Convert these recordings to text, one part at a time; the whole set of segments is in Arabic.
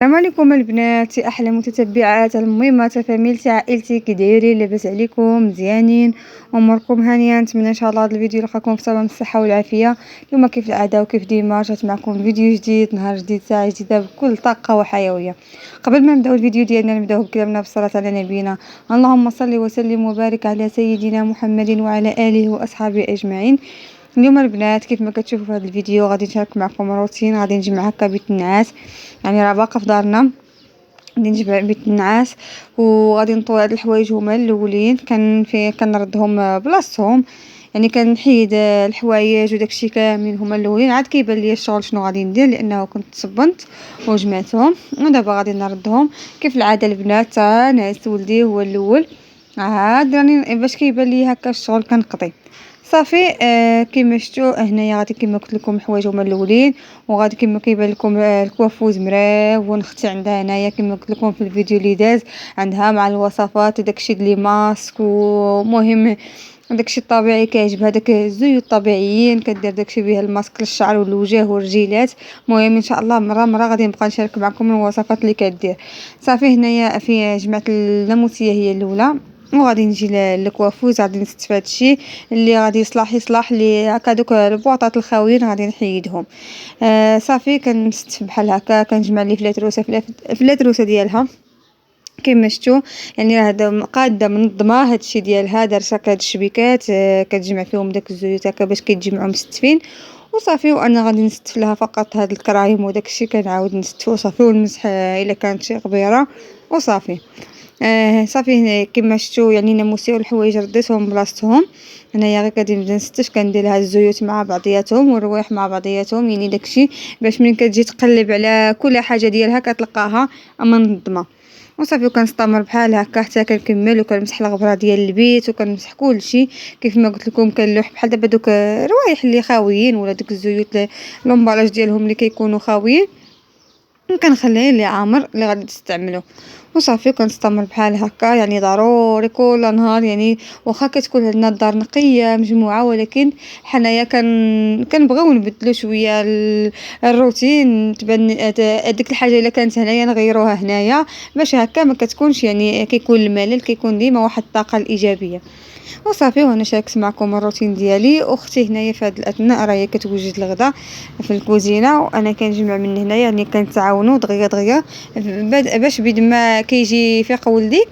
السلام عليكم البنات، احلى متتبعات المهمات فاميلتي عائلتي، كي دايرين؟ لاباس عليكم؟ مزيانين؟ اموركم هانيه؟ نتمنى ان شاء الله هذا الفيديو يلقاكم في تمام الصحه والعافيه. اليوم كيف العاده وكيف ديما جات معكم فيديو جديد، نهار جديد، ساعه جديده، بكل طاقه وحيويه. قبل ما نبداو الفيديو ديالنا نبداو بكلامنا بالصلاه على نبينا. اللهم صل وسلم وبارك على سيدنا محمد وعلى اله واصحابه اجمعين. اليوم البنات كيف ما كتشوفوا في هذا الفيديو غادي نشارك معكم روتين، غادي نجمع هكا بيت النعاس، يعني راه باقا في دارنا، غادي نجمع بيت النعاس وغادي نطوي هاد الحوايج. هما الاولين كنردهم بلاصتهم، يعني كنحيد الحوايج وداكشي كاملين. هما الاولين عاد كيبان لي الشغل شنو غادي ندير، لانه كنت صبنت وجمعتهم ودابا غادي نردهم. كيف العاده البنات نعس ولدي هو الاول، عاد راني باش كيبان لي هكا الشغل كنقضي صافي. كما شفتوا هنايا غادي كما قلت لكم الحوايج هما الاولين، وغادي كما كيبان لكم الكوافوز مريون. اختي عندها هنايا كما قلت لكم في الفيديو اللي داز، عندها مع الوصفات وداكشي لي ماسك، ومهم داكشي الطبيعي كيعجبها، داك الزيوت الطبيعيين كدير داكشي بها الماسك للشعر والوجه والرجيلات. المهم ان شاء الله مره غادي نبقى نشارك معكم الوصفات اللي كدير. صافي هنايا في جمعت الناموسيه هي الاولى، وغادي نجي للكوافوز غادي نستفاد هادشي اللي غادي يصلح لي هكا. دوك البواطات الخاويين غادي نحيدهم. صافي كنستف بحال هكا، كنجمع لي فلاتروسه ديالها كما شفتوا، يعني راه هذا قاده منظمه هادشي ديالها، دارت هكا هاد الشبيكات كتجمع فيهم داك الزيوت هكا باش كيتجمعوا مستفين. وصافي وانا غادي نستف لها فقط هاد الكرايم وداك الشيء، كنعاود نستف وصافي ونمسح الا كانت شي غبيره وصافي. صافي هنا كما شفتوا يعني ناموسيه والحوايج رديتهم بلاصتهم. هنايا غير غادي نبدا نستف، كندير لها الزيوت مع بعضياتهم والروايح مع بعضياتهم، يعني داكشي باش ملي كتجي تقلب على كل حاجه ديالها كتلقاها منظمه. وصافي وكنستمر بحال هكا حتى كنكمل، وكنمسح الغبره ديال البيت وكنمسح كلشي. كيف ما قلت لكم كنلوح بحال دابا دوك الروايح اللي خاويين ولا ديك الزيوت لومبالاج ديالهم اللي كيكونوا خاويين، كنخليه اللي عامر اللي غادي تستعملو. وصافي كنستمر بحال هكا، يعني ضروري كل نهار، يعني واخا كتكون عندنا الدار نقيه مجموعه، ولكن حنايا كنبغيو نبدلو شويه الروتين، تبان ديك الحاجه الا كانت هنايا نغيروها هنايا، باش هكا ما كتكونش يعني كيكون الملل، كيكون ديما واحد الطاقه الايجابيه. وصافي وانا شاركت معكم الروتين ديالي. اختي هنايا في هذا الاثناء راهي كتوجد الغداء في الكوزينه، وانا كنجمع من هنايا، يعني كنتعاونوا دغيا باش بيد ما كيجي فيق ولدي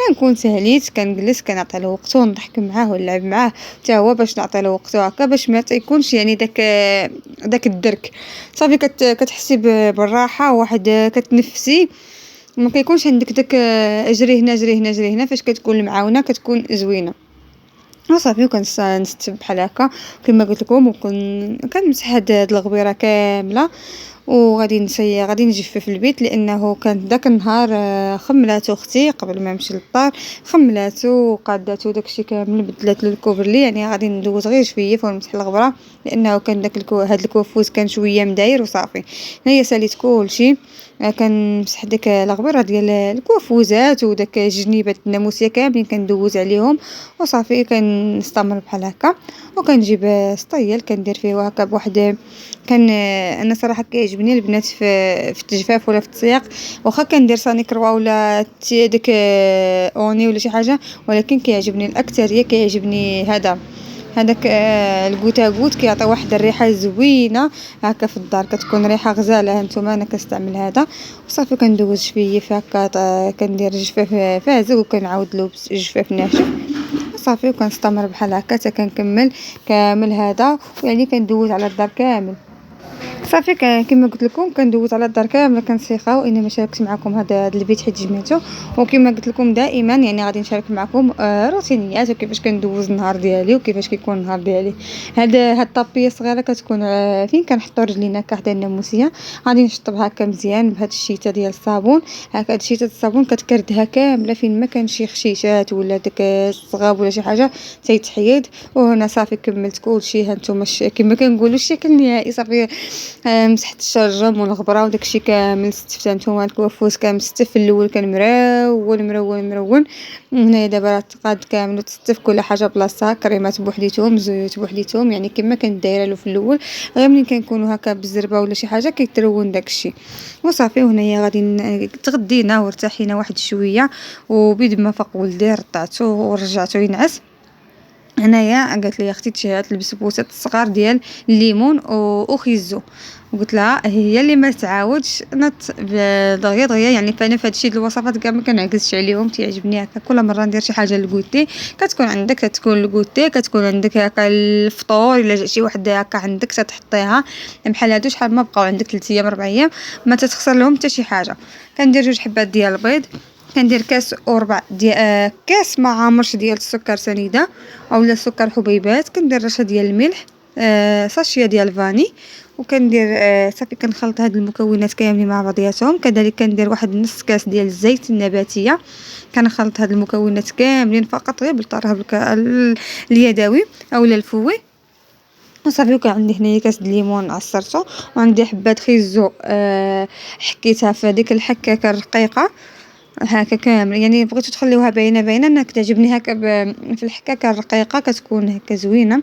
كنكون سهليت، كنجلس كنعطي له وقته ونضحك معاه ونلعب معاه حتى هو باش نعطي له وقته هكا، باش ما تيكونش يعني داك الدرك. صافي كتحسي بالراحه واحد، كتنفسي، ما كيكونش عندك داك اجري هنا جري هنا جري هنا. فاش كتكون المعاونه كتكون زوينه. وصافي نستف بحال هكا كما قلت لكم، كنمسح هاد الغبيره كامله. غادي نجفف البيت، لانه كان داك النهار خملاتو اختي قبل ما نمشي للدار، خملاتو وقاداتو داكشي كامل، بدلات الكوفرلي، يعني غادي ندوز غير شويه ونمسح الغبره، لانه كان هاد الكوفوز كان شويه مداير. وصافي هنايا ساليت كلشي، كنمسح ديك الغبره ديال الكوافوزات وداك جنيبات الناموسيه كاملين كندوز عليهم. وصافي كنستمر بحال هكا، وكنجيب سطيل كندير فيه هكا بواحد. انا صراحه كيعجبني البنات في التجفاف ولا في التسياق، واخا كندير صاني كروا ولا ديك اوني ولا شي حاجه، ولكن كيعجبني الاكثريه كيعجبني هذاك الكوتاغوت، كيعطي واحد الريحه زوينه هكا في الدار، كتكون ريحه غزاله. هانتوما انا كنستعمل هذا. وصافي كندوز شويه في هكا، كندير جفاف فازو وكنعاود له جفاف ناشف. صافي وكنستمر بحال هكا حتى كنكمل كامل هذا، يعني كندوز على الدار كامل. صافي كما قلت لكم كندوز على الدار كامله كنسيخاو. انما شاركت معكم هذا البيت حيت جمعته، وكما قلت لكم دائما يعني غادي نشارك معكم روتينيات وكيفاش كندوز النهار ديالي وكيفاش كيكون النهار ديالي. هاد الطابيه الصغيره كتكون فين كنحطوا رجلينا هكا حدا الناموسيه، غادي نشطبها هكا مزيان بهاد الشيته ديال الصابون. هكا هاد الشيته الصابون كتكردها كامله فين ما كان شي خشيشات ولا داك الصغاب ولا شي حاجه تيتحيد. وهنا صافي كملت كلشي. هانتوما كما كنقولوا الشكل النهائي. صافي مسحت الشرجم والغبره وداكشي كامل ستفت. هانتوما الكوافوس كامل ستف في الاول كان مرون مرون مرون. هنايا دابا راه تقاد كامل وتستف كل حاجه بلاصتها، كريمات بوحديتهم، زيوت بوحديتهم، يعني كما كنت دايره له في الاول. غير ملي كنكونوا هكا بالزربه ولا شي حاجه كيترون داكشي وصافي. وهنايا غادي تغدينا وارتاحينا واحد شويه، وبيد ما فاق ولدي رطعته ورجعته ينعس. هنايا قالت لي اختي تشهات البسبوسات الصغار ديال الليمون وخيزو، وقلت لها هي اللي ما تعاودش نط دغيا دغيا. يعني فانا في هادشي د الوصفات كاع ما كنعكسش عليهم، تيعجبني هكا كل مره ندير شي حاجه للكوتي كتكون عندك، تكون الكوتي كتكون عندك هكا الفطور. الا جا شي وحده هكا عندك تحطيها بحال هادو، شحال ما بقاو عندك 3 ايام 4 ايام ما تتخسر لهم حتى شي حاجه. كندير 2 حبات ديال البيض، كندير كاس وربع ديال كاس ما عامرش ديال السكر سنيده اولا سكر حبيبات، كندير رشه ديال الملح، ساشيه ديال فاني، وكندير صافي كنخلط هاد المكونات كاملين مع بعضياتهم. كذلك كندير واحد نص كاس ديال الزيت النباتيه، كنخلط هاد المكونات كاملين فقط غير بالطرف اليدوي اولا الفوي وصافي. وكان عندي هنايا كاس د الليمون عصرته، وعندي حبات خيزو حكيتها في هذيك الحكاكه الرقيقه هكا كامل. يعني بغيتو تخليوها باينه انا كتعجبني هكا في الحكاكه الرقيقه كتكون هكا زوينه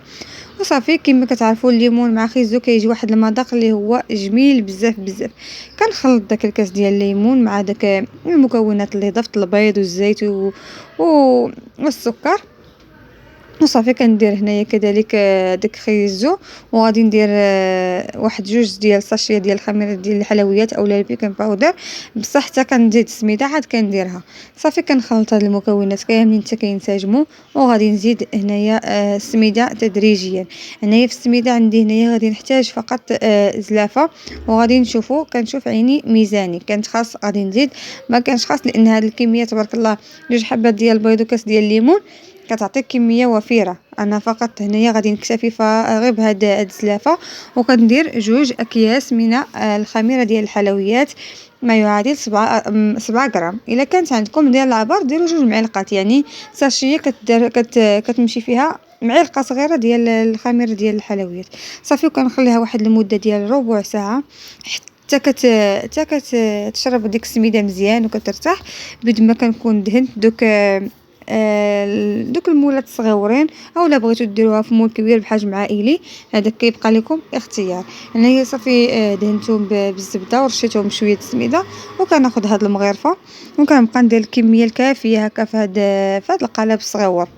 وصافي. كما كتعرفوا الليمون مع خيزو كيجي واحد المذاق اللي هو جميل بزاف بزاف. كنخلط داك الكاس ديال الليمون مع داك المكونات اللي ضفت، البيض والزيت والسكر وصافي. كندير هنايا كذلك داك خيزو، وغادي ندير واحد 2 ديال ساشيه ديال الخميره ديال الحلويات اولا البيكين باودر، بصح حتى كنزيد السميده عاد كنديرها. صافي كنخلط هاد المكونات كاملين حتى كينسجموا، وغادي نزيد هنايا السميده تدريجيا. هنايا في السميده عندي هنايا غادي نحتاج فقط زلافه، وغادي نشوفوا كنشوف عيني ميزاني كانت خاص غادي نزيد، ما كانش خاص لان هاد الكميه تبارك الله 2 حبات ديال البيض وكاس ديال الليمون كتعطيك كميه وفيره. انا فقط هنايا غادي نكتفي غير بهاد الزلافه. وكندير 2 اكياس من الخميره ديال الحلويات ما يعادل 7 غرام. الا كانت عندكم ديال العبار ديروا 2 معلقات، يعني ساشيه كتمشي فيها معلقه صغيره ديال الخميره ديال الحلويات صافي. وكنخليها واحد المده ديال ربع ساعه حتى كتشرب ديك السميده مزيان وكترتاح. بد ما كنكون دهنت دوك المولات الصغيورين، اولا بغيتو ديروها في مول كبير بحجم عائلي هذا كيبقى لكم اختيار. هنايا صافي دهنتهم بالزبده ورشيتهم بشويه السميده، وكناخذ هاد المغرفه وكنبقى ندير الكميه الكافيه هكا في هاد القالب الصغيور،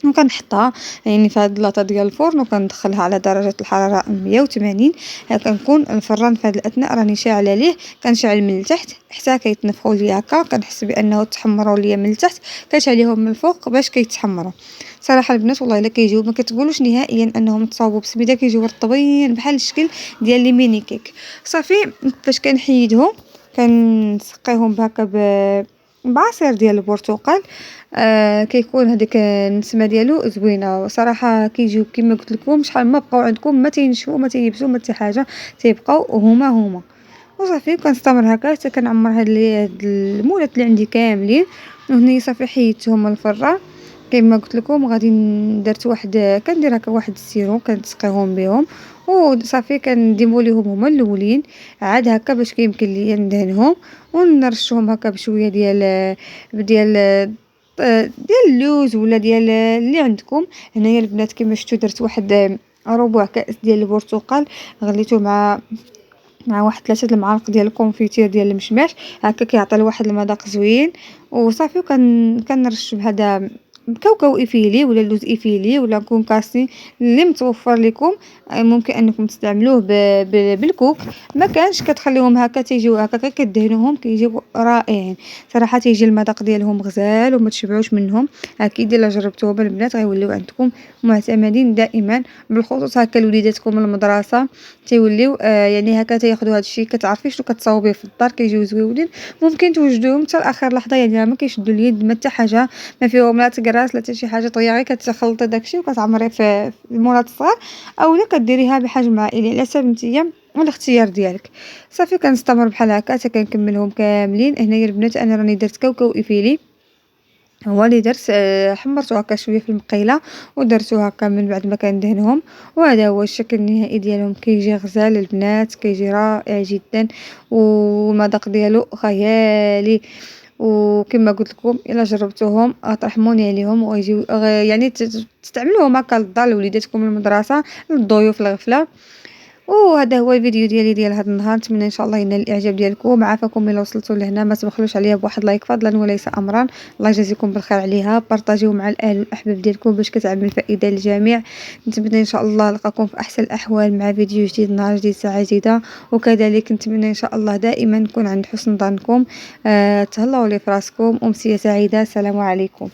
وكنحطها يعني في هاد اللاطه ديال الفرن، وكندخلها على درجه الحراره 180. كنكون الفران في هاد الاثناء راني شاعله ليه، كنشعل من التحت حتى كيتنفخوا ليا هكا، كنحس بانه تحمروا ليا من التحت، كنشعليهم من الفوق باش كيتحمروا. صراحه البنات والله الا كيجيو ما كتقولوش نهائيا انهم تصاوبوا بسميده، كيجيو رطبين بحال الشكل ديال لي ميني كيك. صافي فاش كنحيدهم كنسقيهم بهكا بعصير ديال البرتقال. كيكون هذيك النسمه ديالو زوينه صراحه. كيجيو كما قلت لكم شحال ما بقاو عندكم ما تينشفوا ما تيبسوا ما حتى حاجه، تيبقاو هما وصافي. كنستمر هكا حتى كنعمر هاد المولات اللي عندي كاملين. وهنا صافي حيدتهم من الفران كما قلت لكم. غادي درت واحد كندير هكا واحد السيرو كنتسقيهم بهم وصافي. كنديمو ليهم هما الاولين عاد هكا باش كيمكن ليا ندهنهم ونرشهم هكا بشويه ديال اللوز ولا ديال اللي عندكم. هنايا البنات كما شفتوا درت واحد ربع كاس ديال البرتقال، غليته مع واحد 3 المعالق ديال الكونفيتير ديال المشماش هكا كيعطي لواحد المذاق زوين وصافي. كنرش بهذا كاوكاو ايفيلي ولا اللوز ايفيلي ولا كونكاسي اللي متوفر لكم. ممكن انكم تستعملوه بالكوك، ما كانش كتخليهم هكا تيجيو هكا كدهنوهم كيجيو رائعين صراحه. تيجي المذاق ديالهم غزال وما تشبعوش منهم. اكيد الا جربتوهم البنات غيوليو عندكم معتمدين دائما، بالخصوص هكا لوليداتكم المدرسه تيوليو يعني هكا تياخذوا هذا الشيء. كتعرفي شنو كتصاوبيه في الدار كيجيو زويونين، ممكن توجدوهم حتى لاخر لحظه، يعني ما كيشدوا اليد ما حتى حاجه ما فيهم لا تكراس لا حتى شي حاجه طياري. كتخلطي داكشي وكتعمريه في المولات الصغار اولا كديريها بحجم عائلي على حسب نتيا والاختيار ديالك. صافي كنستمر بحال هكا حتى كنكملهم كاملين. هنايا البنات انا راني درت كاوكاو ايفيلي هو اللي درت حمرته هكا شوية في المقيلة ودرتو هكا من بعد ما كندهنهم، وهذا هو الشكل النهائي ديالهم. كيجي غزال البنات، كيجي رائع جدا والمذاق ديالو خيالي. وكما قلت لكم الا جربتوهم غترحموني عليهم وغيجيو يعني تستعملوهم هكا للدار لوليداتكم المدرسة للضيوف الغفلة. وهذا هو الفيديو ديالي ديال هذا النهار، نتمنى ان شاء الله ينال الاعجاب ديالكم. عافاكم الا وصلتوا لهنا، ما تبخلوش عليا بواحد لايك فضلا وليس امرا. الله يجازيكم بالخير عليها. بارطاجيو مع الاهل والاحباب ديالكم باش كتعمل فائده للجميع. نتمنى ان شاء الله نلقاكم في احسن الاحوال مع فيديو جديد، نهار جديد، ساعه جديده. وكذلك نتمنى ان شاء الله دائما نكون عند حسن ظنكم. تهلاو لي فراسكم، امسيه سعيده، السلام عليكم.